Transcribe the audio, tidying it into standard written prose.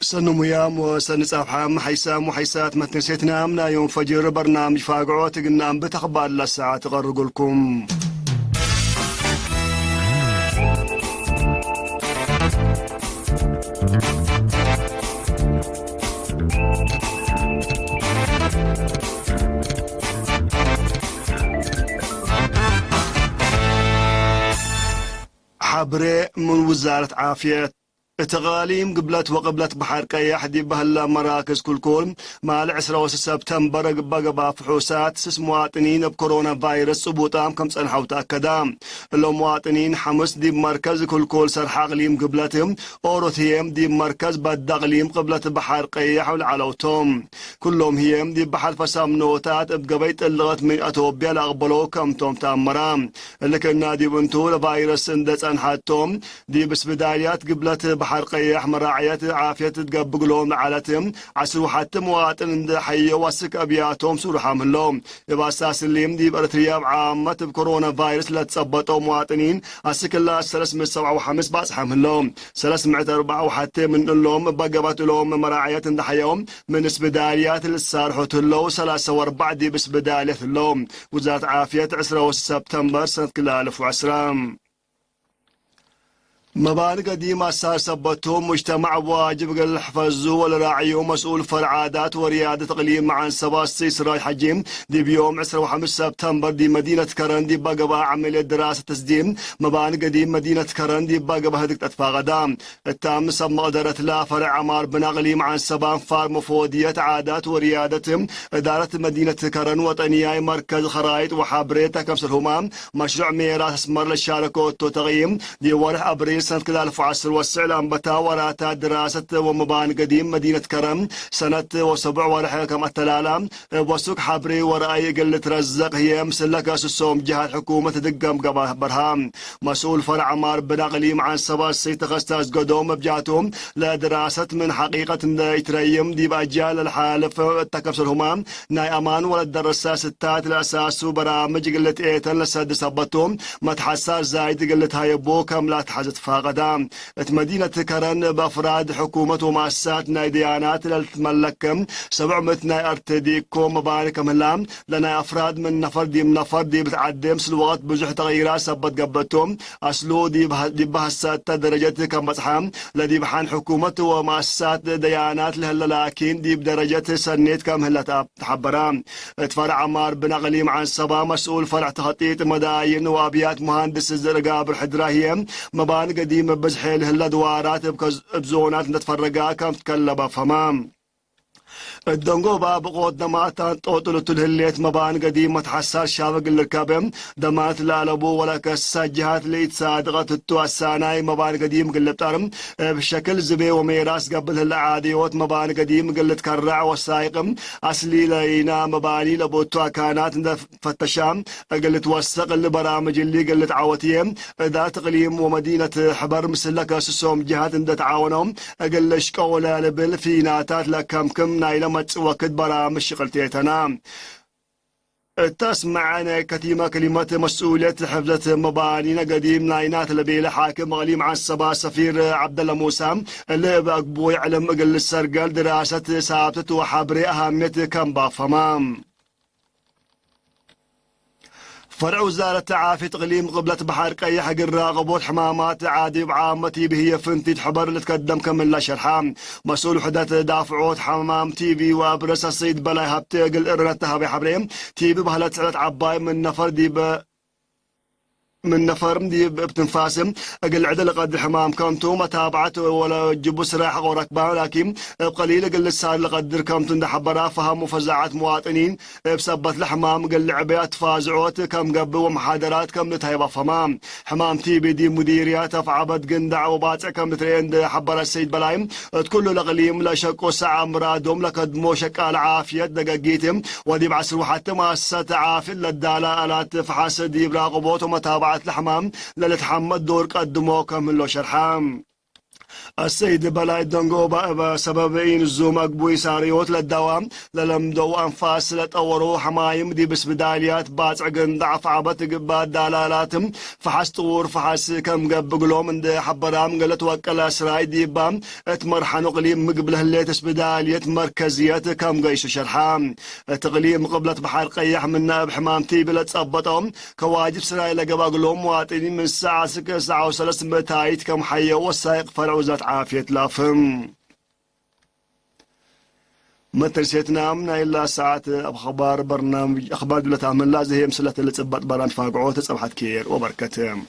سنميام وسنصافحام حيسام وحيسات متنسيتنا منا يوم فجر برنامج فاقعوت قلنا بتخبار للساعة تغرق لكم حبري من وزارة عافية تغاليم قبلت وقبلت بحر قياح دي بهلا مراكز كل مع العسرة سبتمبر قبا فحوسات سس مواطنين بكورونا فيروس صبوتام كم صنحوا تأكدام اللو مواطنين حمس دي مركز كل سرح اقليم قبلتهم اوروثيم دي مركز بدغليم قبلت بحر قياح والعلوتهم كلهم هيم دي بحر فسام نوتات بقبيت اللغت من اتوبيا لاقبلو كم توم تامرام اللي كنا دي بنتو لفيروس اندس انحاتهم دي بس بدايات قبلت بحر قياح مراعيات عافية تقبق لهم علتهم عسرو حتى مواطن اند حي واسك ابياتهم سرحام لهم يبقى اساس اللي دي بارتريا عامة بكورونا فيروس لا تصبطوا مواطنين اسك الله 375 باصحام لهم 304 وحتى من لهم بقبات لهم مراعيات اند حيهم من اسبداليات للصارحوت له 3 دي بسبداليات لهم وزارة عافية 10 سبتمبر سنة 2010 مباني قديمة صار سبتهم مجتمع واجب قال حفظوا ولا راعيهم مسؤول فرع عادات وريادة اقليم مع سباستي سراج حجيم دي بيوم 10 سبتمبر دي مدينة كرن دي بقبا عملية دراسة تسديم مباني قديم مدينة كرن دي بقبا هدك اتفاق دام التام سب مقدرة لا فرع عمار بن اقليم عن سبان فار مفودية عادات وريادة إدارة مدينة كرن وطنية مركز خرائط وحابريتا كمسر همام مشروع ميراث اسمر للشاركوت وتغييم دي ورح ابريل سنة 2010 والسعلام بتاوراتا دراسة ومبان قديم مدينة كرم سنة وسبع ورحة كما التلالام وسوق حبري ورأي قلة رزق هي مسلكة سسوم جهة حكومة دقم قبا برهام مسؤول فرع عمار بن اقليم عن سباس سيت غستاز قدوم بجاتهم لدراسة من حقيقة يتريم دي باجال الحالف التكبسر همام ناي امان ولا الدرسة ستات الاساس وبرامج قلة ايتن لسد سبتهم متحسر زايد قلة هاي بوكم لا تحزت فاقدام مدينة كرن بأفراد حكومة ومؤسسات نايديانات للتملكم 700 ناي ارتديكم مبارك ملام لنا أفراد من نفر دي بتعدم سلوات بزح تغييرات سبت قبتهم أسلو دي بهسات درجة كم بصحام لدي بحان حكومة ومؤسسات ديانات لكن دي بدرجة سنيت كم هلا تحبرام فرع عمار بن اقليم عن سبا مسؤول فرع تخطيط مداين وابيات مهندس الزرقاء حدراهيم مباني قديمة بزحيل هلا دوارات بزونات نتفرقا كم تكلبا فمام الدنقو باب قود دمات طوطلت الهليت مبان قديمة حساس شابق الركابم دمات لالبو ولا كساجهات اللي تصادقت التوساناي مبان قديم قلت أرم بشكل زبي وميراس قبل العاديوت مبان قديم قلت كرع والسايقم أصلي لينا مباني لبوتوا كانت فتشام قلت وثق البرامج اللي قلت عوتيم ذا تقليم ومدينة حبر مسلك سسوم جهات اند تعاونهم قلش قولا لبل في ناتات لكم نايلة وقت برامج شغلتيتنا تسمعنا كتيمة كلمة مسؤولية حفظة مبانينا قديم ناينات لبيل حاكم غليم عن السبا سفير عبد الله موسى اللي بأقبوي علم قل السرقال دراسة ثابتة وحبري أهمية كم بافمام فرع وزارة عافية تقليم قبلة بحر قيح الراغبوت حمامات عادي بعامتي بهي فنتي حبر اللي تقدم كمل لا شرحام مسؤول حدث دافعوت حمام تي في وابرس الصيد بلا هبتقل ارنتها بحبريم تي في بهلا تسعة عباي من نفر دي من نفر دي بتنفاسم اقل عدل قد الحمام كنتو متابعت ولا جبوا سراح وركبان لكن قليل قل السار لقدر كنتو ده حبرا فهم مفزعات مواطنين بسبت الحمام قل عبيات فازعوت كم قبل ومحاضرات كم نتهيبا فمام حمام تي بي دي مديريات افعبت قندع وباطع كم نترين حبر السيد بلايم تكل لغليم لا شك وسعى مرادهم لقدموا شكال عافية دقاقيتهم ودي بعسروا حتى مؤسسات عافية للدالة الات فحاس دي براقبوت ومتابعة الحمام للتحمد دور قدموه كامل له شرحام السيد بلاي دونغو بسببين الزوم أقبوي ساريوت للدوام للمدو أنفاس لتطوروا حمايم دي بس بداليات باتعقن ضعف عبت قبات دلالاتم فحس طور فحس كم قبقلو من دي حبرام قلت وكلا سراي ديبام اتمرحنو قليم مقبله اللي تسبدالية مركزية كم قيش شرحام تقليم قبلة بحر قيح من بحمامتي بلا تصبطهم كواجب سراي لقبقلو مواطنين من الساعة 6 ساعة وثلاث متايت كم حية والسائق فرع وزارة عافية لافم مترسيتنا من إلا ساعة أخبار برنامج أخبار دولة عمل لازم هي مسلة اللي تثبت بران فاقعوت صبحت كير وبركتهم